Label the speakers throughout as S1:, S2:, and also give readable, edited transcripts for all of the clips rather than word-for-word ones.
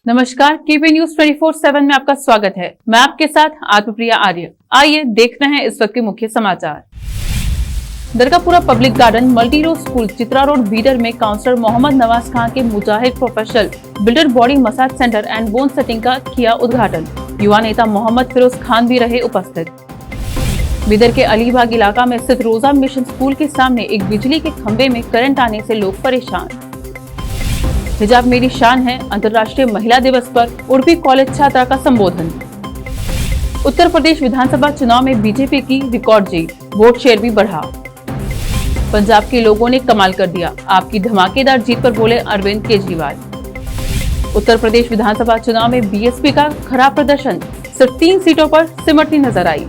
S1: नमस्कार, KP news 24/7 में आपका स्वागत है। मैं आपके साथ आत्मप्रिया आर्य। आइए देखते हैं इस वक्त के मुख्य समाचार। Dargahpura public garden multi road school Chitra road Bidar में काउंसलर मोहम्मद नवाज खान के Mujahid professional builder body massage centre and bone setting का किया उद्घाटन। युवा नेता मोहम्मद फिरोज खान भी रहे उपस्थित। बीदर के अलीबाग इलाका में स्थित रोजा मिशन स्कूल के सामने एक बिजली के खंभे में करंट आने से लोग परेशान। हिजाब मेरी शान है, अंतर्राष्ट्रीय महिला दिवस पर उर्फी कॉलेज छात्रा का संबोधन। उत्तर प्रदेश विधानसभा चुनाव में बीजेपी की रिकॉर्ड जीत, वोट शेयर भी बढ़ा। पंजाब के लोगों ने कमाल कर दिया, आपकी धमाकेदार जीत पर बोले अरविंद केजरीवाल। उत्तर प्रदेश विधानसभा चुनाव में बीएसपी का खराब प्रदर्शन, सिर्फ 3 सीटों पर सिमटती नजर आई।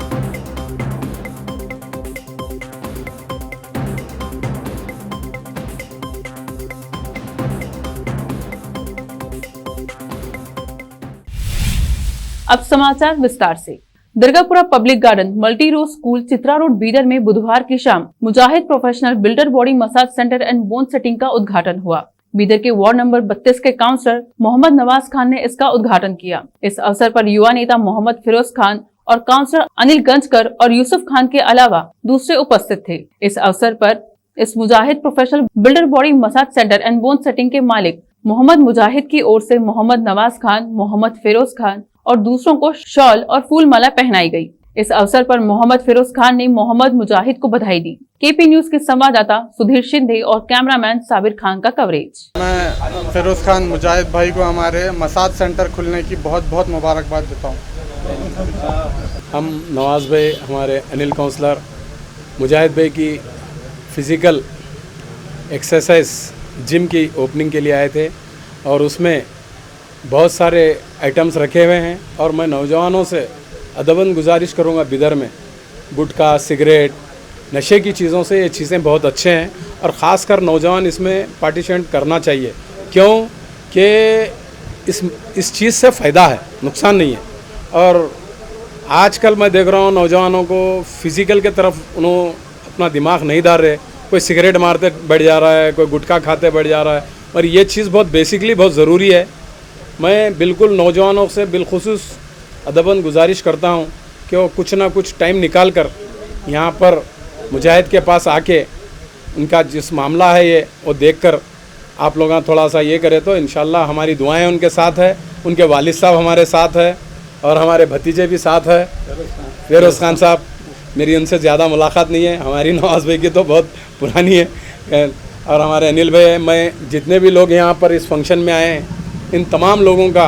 S1: अब समाचार विस्तार से। Dargahpura public garden multi road school Chitra road Bidar में बुधवार की शाम Mujahid professional builder body massage centre and bone setting का उद्घाटन हुआ। बीदर के वार्ड नंबर 32 के काउंसलर मोहम्मद नवाज खान ने इसका उद्घाटन किया। इस अवसर पर युवा नेता मोहम्मद फिरोज खान और काउंसलर अनिल गंजकर और यूसुफ खान के अलावा दूसरे उपस्थित थे। इस अवसर पर इस Mujahid professional builder body massage centre and bone setting के मालिक मोहम्मद मुजाहिद की ओर से मोहम्मद नवाज खान, मोहम्मद फिरोज खान और दूसरों को शॉल और फूल माला पहनाई गई। इस अवसर पर मोहम्मद फिरोज खान ने मोहम्मद मुजाहिद को बधाई दी। केपी न्यूज के संवाददाता सुधीर शिंदे और कैमरामैन साबिर खान का कवरेज।
S2: मैं फिरोज खान मुजाहिद भाई को हमारे मसाज सेंटर खुलने की बहुत बहुत मुबारकबाद देता हूँ।
S3: हम नवाज भाई, हमारे अनिल काउंसलर मुजाहिद भाई की फिज़िकल एक्सरसाइज जिम की ओपनिंग के लिए आए थे और उसमें बहुत सारे आइटम्स रखे हुए हैं और मैं नौजवानों से अदबन गुजारिश करूंगा, बिदर में गुटखा, सिगरेट, नशे की चीज़ों से ये चीज़ें बहुत अच्छे हैं और ख़ासकर नौजवान इसमें पार्टिसिपेट करना चाहिए। क्यों कि इस चीज़ से फ़ायदा है, नुकसान नहीं है। और आजकल मैं देख रहा हूँ नौजवानों को फिज़िकल के तरफ उन्होंने अपना दिमाग नहीं डाल रहे। कोई सिगरेट मारते बढ़ जा रहा है, कोई गुटखा खाते बढ़ जा रहा है और ये चीज़ बहुत बेसिकली बहुत ज़रूरी है। मैं बिल्कुल नौजवानों से बिलखुसूस अदबन गुजारिश करता हूं कि वो कुछ ना कुछ टाइम निकाल कर यहाँ पर मुजाहिद के पास आके उनका जिस मामला है ये वो देखकर आप लोग थोड़ा सा ये करें तो इंशाल्लाह हमारी दुआएं उनके साथ है। उनके वालिद साहब हमारे साथ है और हमारे भतीजे भी साथ है, फिरोज़ खान साहब। मेरी उनसे ज़्यादा मुलाकात नहीं है, हमारी नवाज भाई की तो बहुत पुरानी है। और हमारे अनिल भाई, मैं जितने भी लोग यहाँ पर इस फंक्शन में आए हैं इन तमाम लोगों का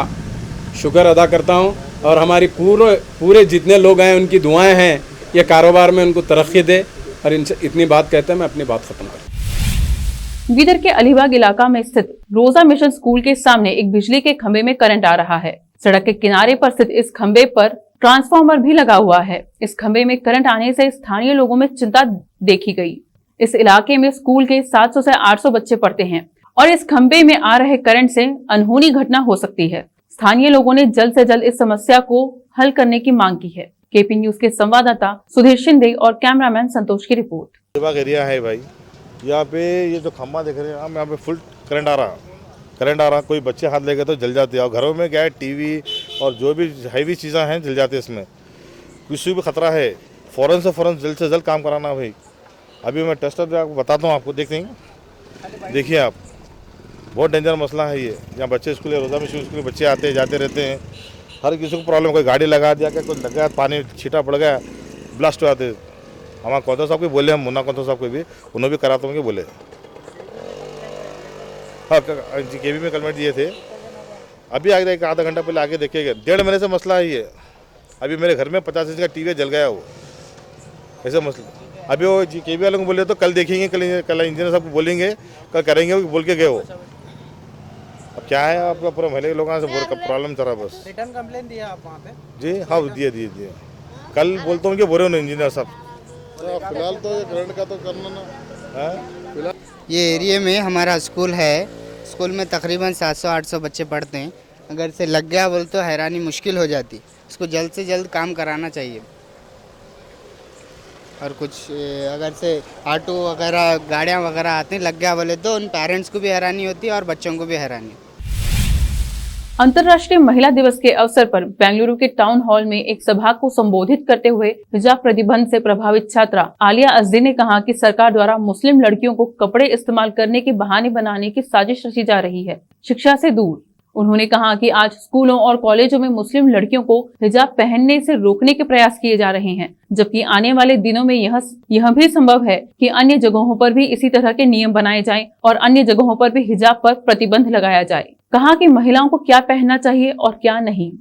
S3: शुक्र अदा करता हूं और हमारी पूरे जितने लोग आए उनकी दुआएं हैं ये कारोबार में उनको तरक्की दे। और इनसे इतनी बात कहते हैं, मैं अपनी बात खत्म करूं।
S1: बीदर के अलीबाग इलाका में स्थित रोजा मिशन स्कूल के सामने एक बिजली के खंभे में करंट आ रहा है। सड़क के किनारे पर स्थित इस खंभे पर ट्रांसफार्मर भी लगा हुआ है। इस खंभे में करंट आने से स्थानीय लोगों में चिंता देखी गई। इस इलाके में स्कूल के 700 से 800 बच्चे पढ़ते हैं और इस खंभे में आ रहे करंट से अनहोनी घटना हो सकती है। स्थानीय लोगों ने जल्द से जल्द इस समस्या को हल करने की मांग की है। केपी न्यूज के संवाददाता सुधीर शिंदे और कैमरामैन संतोष की रिपोर्ट।
S4: एरिया है भाई, यहाँ पे ये जो खंभा देख रहे हैं हम, यहाँ पे फुल करंट आ रहा। कोई बच्चे हाथ लेके तो जल जाते हैं और घरों में क्या है टीवी और जो भी हैवी चीज़ें हैं जल जाते हैं। इसमें किसी भी खतरा है, फ़ौरन जल्द से जल्द काम कराना भाई। अभी मैं टेस्टर बताता हूँ आपको, देखिए आप, बहुत डेंजर मसला है ये। यहाँ बच्चे स्कूल, रोजा में स्कूल बच्चे आते जाते रहते हैं, हर किसी को प्रॉब्लम। कोई गाड़ी लगा दिया, क्या कोई लग गया, पानी छीटा पड़ गया, ब्लास्ट हो जाते। हमारे कौंथर साहब को बोले, हम मुन्ना कौंथर साहब को भी, उन्होंने भी कराता हूँ बोले। हाँ, केबी में कलमेट दिए थे। अभी आगे एक आधा घंटा पहले आगे देखिएगा, 1.5 महीने से मसला है ये। अभी मेरे घर में 50 इंच का टीवी जल गया, वो ऐसे मसला। अभी वो केबी वालों को बोले तो कल देखेंगे, कल इंजीनियर साहब को बोलेंगे, कल करेंगे, वो बोल के गए वो। अब क्या है, आपका पूरा महले के लोगों से प्रॉब्लम चल रहा बस।
S5: रिटर्न कंप्लेंट दिया आप वहाँ पे?
S4: जी हाँ, दिए। कल बोलता हूँ कि बोल रहे हो इंजीनियर साहब।
S2: फिलहाल तो ये करंट का तो करना ना।
S5: ये एरिया में हमारा स्कूल है। स्कूल में तकरीबन 700-800 बच्चे पढ़ते हैं। अगर से लग गया बोल तो हैरानी मुश्किल हो जाती। इसको जल्द से जल्द काम कराना चाहिए। और कुछ अगर से ऑटो वगैरह गाड़ियाँ वगैरह आते हैं, लग गया बोले तो उन पेरेंट्स को भी हैरानी होती है और बच्चों को भी हैरानी।
S1: अंतर्राष्ट्रीय महिला दिवस के अवसर पर बेंगलुरु के टाउन हॉल में एक सभा को संबोधित करते हुए हिजाब प्रतिबंध से प्रभावित छात्रा आलिया अजदी ने कहा कि सरकार द्वारा मुस्लिम लड़कियों को कपड़े इस्तेमाल करने के बहाने बनाने की साजिश रची जा रही है, शिक्षा से दूर। उन्होंने कहा कि आज स्कूलों और कॉलेजों में मुस्लिम लड़कियों को हिजाब पहनने से रोकने के प्रयास किए जा रहे हैं, जबकि आने वाले दिनों में यह भी संभव है कि अन्य जगहों पर भी इसी तरह के नियम बनाए जाएं और अन्य जगहों पर भी हिजाब पर प्रतिबंध लगाया जाए। कहा कि महिलाओं को क्या पहनना चाहिए और क्या नहीं।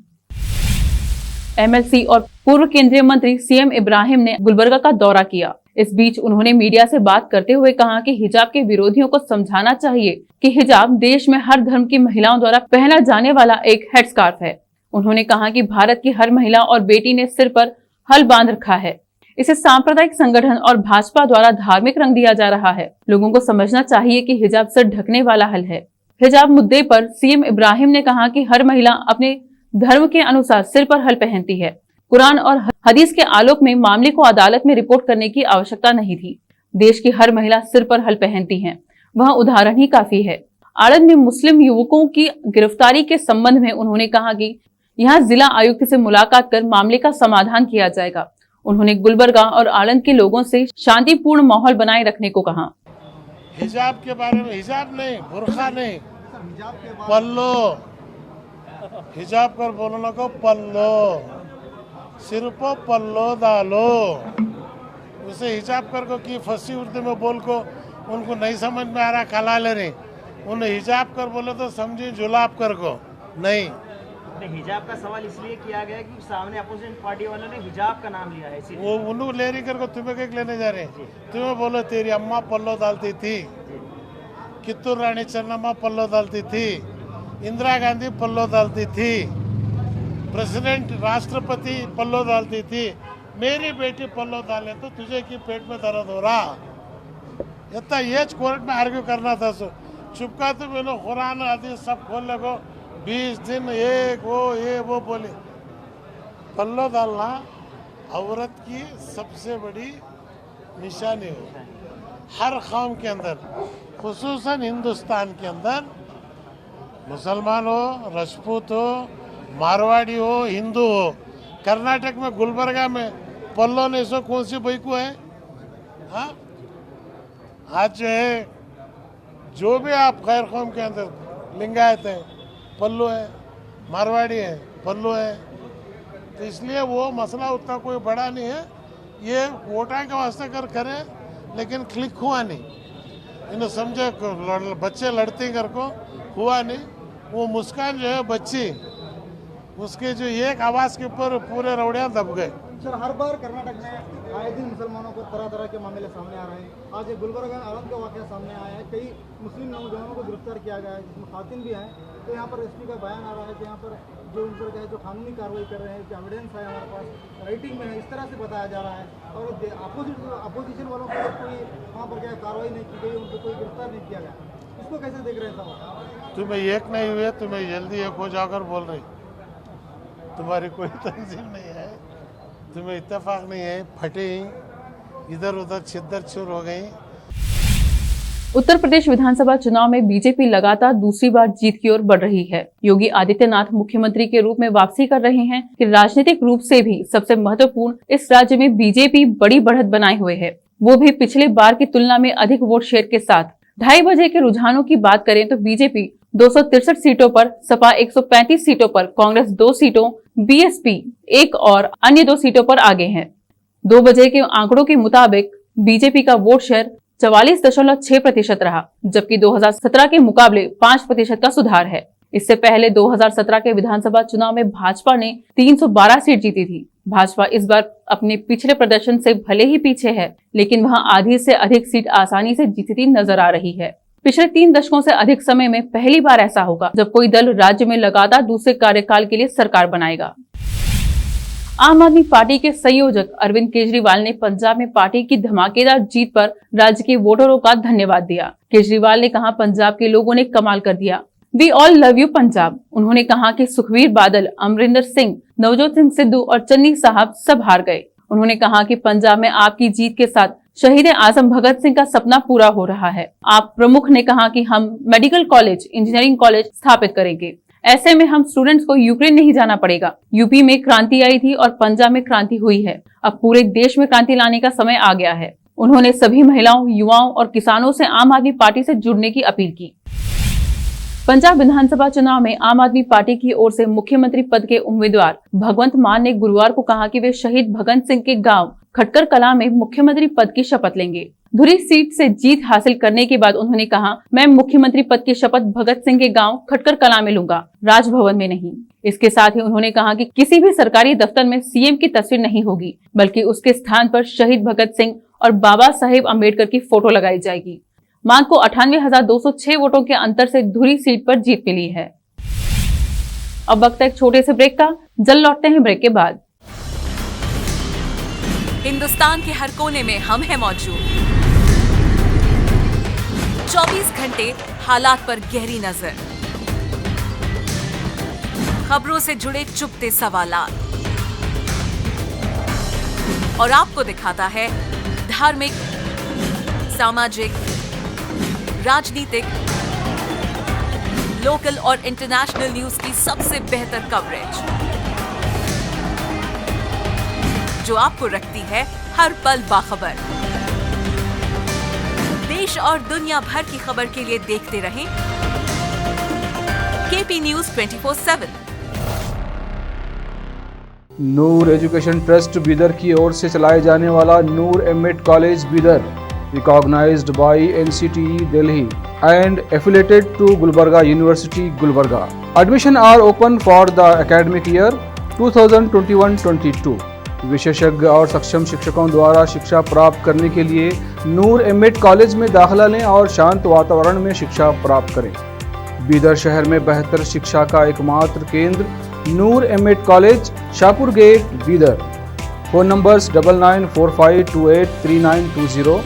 S1: एमएलसी और पूर्व केंद्रीय मंत्री सीएम इब्राहिम ने गुलबर्गा का दौरा किया। इस बीच उन्होंने मीडिया से बात करते हुए कहा कि हिजाब के विरोधियों को समझाना चाहिए कि हिजाब देश में हर धर्म की महिलाओं द्वारा पहना जाने वाला एक हेडस्कार्फ है। उन्होंने कहा कि भारत की हर महिला और बेटी ने सिर पर हल बांध रखा है। इसे सांप्रदायिक संगठन और भाजपा द्वारा धार्मिक रंग दिया जा रहा है। लोगों को समझना चाहिए कि हिजाब सिर ढकने वाला हल है। हिजाब मुद्दे पर सीएम इब्राहिम ने कहा कि हर महिला अपने धर्म के अनुसार सिर पर हल पहनती है। कुरान और हदीस के आलोक में मामले को अदालत में रिपोर्ट करने की आवश्यकता नहीं थी। देश की हर महिला सिर पर हल पहनती है, वह उदाहरण ही काफी है। आनंद में मुस्लिम युवकों की गिरफ्तारी के संबंध में उन्होंने कहा कि यहां जिला आयुक्त से मुलाकात कर मामले का समाधान किया जाएगा। उन्होंने गुलबर्गा और आनंद के लोगों से शांतिपूर्ण माहौल बनाए रखने को कहा।
S6: हिजाब के बारे में, हिजाब नहीं, बुर्खा नहीं, पल्लो, हिजाब कर बोलने को पल्लो, सिर पर पल्लो डालो। उसे हिजाब कर को की फंसी उर्दू में बोल को उनको नहीं समझ में आ रहा, खला ले रही। उन्हें हिजाब कर बोले तो समझी जुलाब कर को नहीं।
S7: हिजाब का सवाल इसलिए किया गया कि सामने अपोजिशन पार्टी वालों ने हिजाब का नाम लिया है,
S6: वो उन्होंने ले रही कर को तुम्हें क्या लेने जा रहे हैं। तुम्हें बोलो तेरी अम्मा पल्लो डालती थी, कित्तूर रानी चन्नम्मा पल्लो डालती थी, इंदिरा गांधी पल्लो डालती थी, प्रेसिडेंट राष्ट्रपति पल्लो डालती थी। मेरी बेटी पल्लो डाले तो तुझे की पेट में दर्द हो रहा। इतना ये कोर्ट में आर्ग्यू करना था। सो चुपका तो मैंने कुरान हदीस सब खोल लगो 20 दिन एक वो बोले। पल्लो डालना औरत की सबसे बड़ी निशानी है हर कौम के अंदर, खुसूसन हिंदुस्तान के अंदर। मुसलमान हो, राजपूत हो, मारवाड़ी हो, हिंदू हो। कर्नाटक में गुलबर्गा में पल्लो ने सो कौन सी बैकू है? हाँ, आज जो है जो भी आप खैर कौम के अंदर लिंगायत है पल्लो है, मारवाड़ी है पल्लो है। तो इसलिए वो मसला उतना कोई बड़ा नहीं है। ये वोटा के वास्ते करे लेकिन क्लिक हुआ नहीं। इन्हें समझे बच्चे लड़ते कर को हुआ नहीं। वो मुस्कान जो है बच्ची, उसके जो एक आवाज़ के ऊपर पूरे रौड़ियाँ दब गए।
S8: सर, हर बार कर्नाटक में आए दिन मुसलमानों को तरह तरह के मामले सामने आ रहे हैं। आज एक गुलबर्गा आलम का वाक़या सामने आया है। कई मुस्लिम नौजवानों को गिरफ्तार किया गया है, जिसमें खातिन भी हैं। तो यहाँ पर एसपी का बयान आ रहा है कि यहाँ पर जो उन पर जो कानूनी कार्रवाई कर रहे हैं, जो एविडेंस है हमारे पास राइटिंग में है, इस तरह से बताया जा रहा है। और अपोजिशन वालों पर कोई वहाँ पर क्या कार्रवाई नहीं की गई, उनको कोई गिरफ्तार नहीं किया गया। इसको कैसे देख रहे हैं साहब?
S6: तुम्हें एक नहीं हुए, तुम्हें जल्दी एक हो जाकर बोल रही। तुम्हारी कोई तंजीम नहीं है, तुम्हें इत्तेफाक नहीं है, फटे इधर उधर छिद्र चूर हो गई।
S1: उत्तर प्रदेश विधानसभा चुनाव में बीजेपी लगातार दूसरी बार जीत की ओर बढ़ रही है। योगी आदित्यनाथ मुख्यमंत्री के रूप में वापसी कर रहे हैं कि राजनीतिक रूप से भी सबसे महत्वपूर्ण इस राज्य में बीजेपी बड़ी बढ़त बनाए हुए है, वो भी पिछले बार की तुलना में अधिक वोट शेयर के साथ। 2:30 बजे के रुझानों की बात करें तो बीजेपी 263 सीटों पर, सपा 135 सीटों पर, कांग्रेस 2 सीटों, बीएसपी 1 और अन्य 2 सीटों पर आगे हैं। 2 बजे के आंकड़ों के मुताबिक बीजेपी का वोट शेयर 44.6% रहा, जबकि 2017 के मुकाबले 5% का सुधार है। इससे पहले 2017 के विधानसभा चुनाव में भाजपा ने 312 सीट जीती थी। भाजपा इस बार अपने पिछले प्रदर्शन से भले ही पीछे है, लेकिन वहां आधी से अधिक सीट आसानी से जीतती नजर आ रही है। पिछले 3 दशकों से अधिक समय में पहली बार ऐसा होगा जब कोई दल राज्य में लगातार दूसरे कार्यकाल के लिए सरकार बनाएगा। आम आदमी पार्टी के संयोजक अरविंद केजरीवाल ने पंजाब में पार्टी की धमाकेदार जीत पर राज्य के वोटरों का धन्यवाद दिया। केजरीवाल ने कहा, पंजाब के लोगों ने कमाल कर दिया, we all love you Punjab. उन्होंने कहा कि सुखबीर बादल, अमरिंदर सिंह, नवजोत सिंह सिद्धू और चन्नी साहब सब हार गए। उन्होंने कहा कि पंजाब में आपकी जीत के साथ शहीद आजम भगत सिंह का सपना पूरा हो रहा है। आप प्रमुख ने कहा कि हम मेडिकल कॉलेज, इंजीनियरिंग कॉलेज स्थापित करेंगे। ऐसे में हम स्टूडेंट्स को यूक्रेन नहीं जाना पड़ेगा। यूपी में क्रांति आई थी और पंजाब में क्रांति हुई है, अब पूरे देश में क्रांति लाने का समय आ गया है। उन्होंने सभी महिलाओं, युवाओं और किसानों से आम आदमी पार्टी से जुड़ने की अपील की। पंजाब विधानसभा चुनाव में आम आदमी पार्टी की ओर से मुख्यमंत्री पद के उम्मीदवार भगवंत मान ने गुरुवार को कहा कि वे शहीद भगत सिंह के गांव खटकर कलां में मुख्यमंत्री पद की शपथ लेंगे। धुरी सीट से जीत हासिल करने के बाद उन्होंने कहा, मैं मुख्यमंत्री पद की शपथ भगत सिंह के गांव खटकर कलां में लूंगा, राजभवन में नहीं। इसके साथ ही उन्होंने कहा कि किसी भी सरकारी दफ्तर में सीएम की तस्वीर नहीं होगी, बल्कि उसके स्थान पर शहीद भगत सिंह और बाबा साहेब अम्बेडकर की फोटो लगाई जाएगी। मान को 98,206 वोटों के अंतर से धुरी सीट पर जीत मिली है। अब वक्त है एक छोटे से ब्रेक का, जल्द लौटते हैं ब्रेक के बाद।
S9: हिंदुस्तान के हर कोने में हम हैं मौजूद, 24 घंटे हालात पर गहरी नजर, खबरों से जुड़े चुपते सवालात, और आपको दिखाता है धार्मिक, सामाजिक, राजनीतिक, लोकल और इंटरनेशनल न्यूज की सबसे बेहतर कवरेज, जो आपको रखती है हर पल बाखबर। देश और दुनिया भर की खबर के लिए देखते रहें KP news 24/7।
S10: Noor education trust Bidar की ओर से चलाए जाने वाला Noor MEd college Bidar, recognized by NCTE Delhi and affiliated to Gulbarga University, Gulbarga. Admission are open for the academic year 2021-22. विशेषज्ञ और सक्षम शिक्षकों द्वारा शिक्षा प्राप्त करने के लिए नूर एमएड कॉलेज में दाखिला लें और शांत वातावरण में शिक्षा प्राप्त करें। बीदर शहर में बेहतर शिक्षा का एकमात्र केंद्र Noor MEd college, Shahpur gate, Bidar. Phone numbers 9945283920,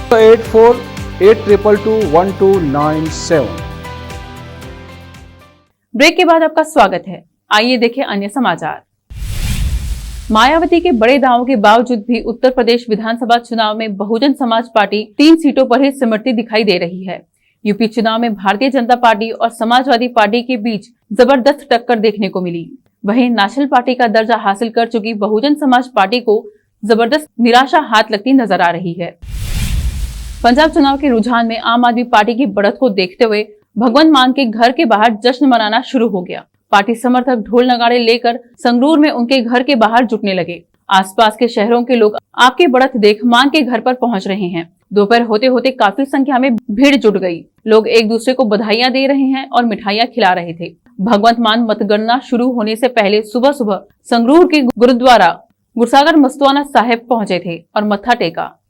S10: 8482221297।
S1: Break के बाद आपका स्वागत है। आइए देखें अन्य समाचार। मायावती के बड़े दावों के बावजूद भी उत्तर प्रदेश विधानसभा चुनाव में बहुजन समाज पार्टी 3 सीटों पर ही सिमटती दिखाई दे रही है। यूपी चुनाव में भारतीय जनता पार्टी और समाजवादी पार्टी के बीच जबरदस्त टक्कर देखने को मिली। वहीं नेशनल पार्टी का दर्जा हासिल कर चुकी बहुजन समाज पार्टी को जबरदस्त निराशा हाथ लगती नजर आ रही है। पंजाब चुनाव के रुझान में आम आदमी पार्टी की बढ़त को देखते हुए भगवंत मान के घर के बाहर जश्न मनाना शुरू हो गया। पार्टी समर्थक ढोल नगाड़े लेकर संगरूर में उनके घर के बाहर जुटने लगे। आसपास के शहरों के लोग आपकी बढ़त देख मान के घर पर पहुंच रहे हैं। दोपहर होते होते काफी संख्या में भीड़ जुट गई। लोग एक दूसरे को बधाइयां दे रहे हैं और मिठाइयां खिला रहे थे। भगवंत मान मतगणना शुरू होने से पहले सुबह सुबह संगरूर के गुरुद्वारा गुरसागर मस्तवाना साहिब पहुंचे थे और मत्था टेका।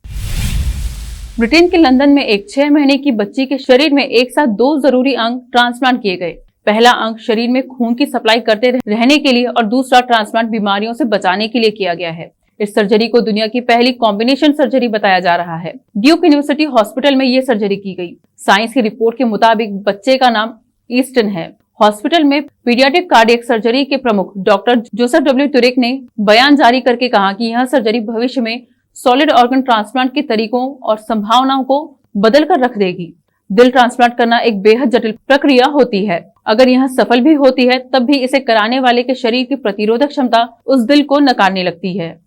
S1: ब्रिटेन के लंदन में एक 6 महीने की बच्ची के शरीर में एक साथ 2 जरूरी अंग ट्रांसप्लांट किए गए। पहला अंग शरीर में खून की सप्लाई करते रहने के लिए और दूसरा ट्रांसप्लांट बीमारियों से बचाने के लिए किया गया है। इस सर्जरी को दुनिया की पहली कॉम्बिनेशन सर्जरी बताया जा रहा है। ड्यूक यूनिवर्सिटी हॉस्पिटल में ये सर्जरी की गई। साइंस की रिपोर्ट के मुताबिक बच्चे का नाम ईस्टन है। हॉस्पिटल में पीडियाट्रिक कार्डियक सर्जरी के प्रमुख डॉक्टर जोसेफ डब्ल्यू टुरेक ने बयान जारी करके कहा कि यह सर्जरी भविष्य में सॉलिड ऑर्गन ट्रांसप्लांट के तरीकों और संभावनाओं को बदल कर रख देगी। दिल ट्रांसप्लांट करना एक बेहद जटिल प्रक्रिया होती है। अगर यह सफल भी होती है तब भी इसे कराने वाले के शरीर की प्रतिरोधक क्षमता उस दिल को नकारने लगती है।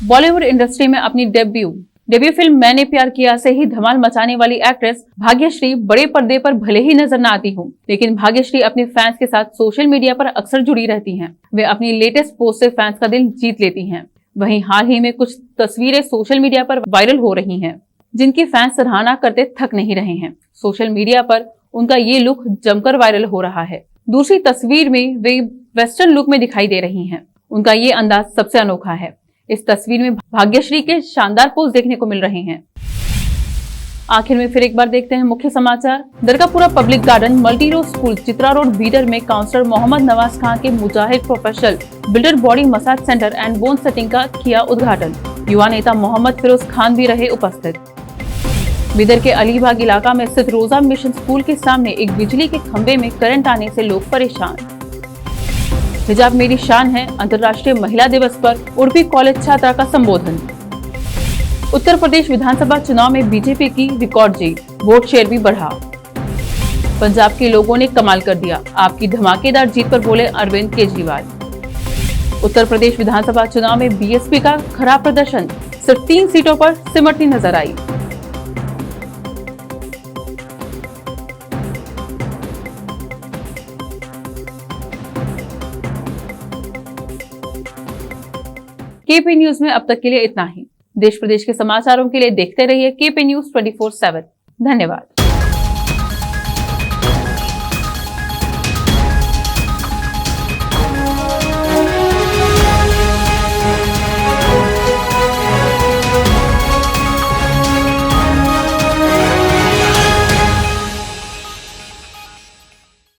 S1: बॉलीवुड इंडस्ट्री में अपनी डेब्यू फिल्म मैंने प्यार किया से ही धमाल मचाने वाली एक्ट्रेस भाग्यश्री बड़े पर्दे पर भले ही नजर न आती हूँ, लेकिन भाग्यश्री अपने फैंस के साथ सोशल मीडिया पर अक्सर जुड़ी रहती हैं। वे अपनी लेटेस्ट पोस्ट से फैंस का दिल जीत लेती हैं। वहीं हाल ही में कुछ तस्वीरें सोशल मीडिया पर वायरल हो रही हैं, जिनकी फैंस सराहना करते थक नहीं रहे हैं। सोशल मीडिया पर उनका ये लुक जमकर वायरल हो रहा है। दूसरी तस्वीर में वे वेस्टर्न लुक में दिखाई दे रही हैं। उनका ये अंदाज सबसे अनोखा है। इस तस्वीर में भाग्यश्री के शानदार पोज देखने को मिल रहे हैं। आखिर में फिर एक बार देखते हैं मुख्य समाचार। Dargapura public garden multi road school Chitra road Bidar में काउंसलर मोहम्मद नवाज खान के Mujahid professional builder body massage centre and bone setting का किया उद्घाटन। युवा नेता मोहम्मद फिरोज खान भी रहे उपस्थित। बीदर के अलीबाग इलाका में स्थित रोजा मिशन स्कूल के सामने एक बिजली के खंभे में करंट आने से लोग परेशान। हिजाब मेरी शान है, अंतर्राष्ट्रीय महिला दिवस पर उड़पी कॉलेज छात्रा का संबोधन। उत्तर प्रदेश विधानसभा चुनाव में बीजेपी की रिकॉर्ड जीत, वोट शेयर भी बढ़ा। पंजाब के लोगों ने कमाल कर दिया, आपकी धमाकेदार जीत पर बोले अरविंद केजरीवाल। उत्तर प्रदेश विधानसभा चुनाव में बीएसपी का खराब प्रदर्शन, सिर्फ 3 सीटों पर सिमटती नजर आई। केपी न्यूज में अब तक के लिए इतना ही। देश प्रदेश के समाचारों के लिए देखते रहिए केपी न्यूज 24/7। धन्यवाद।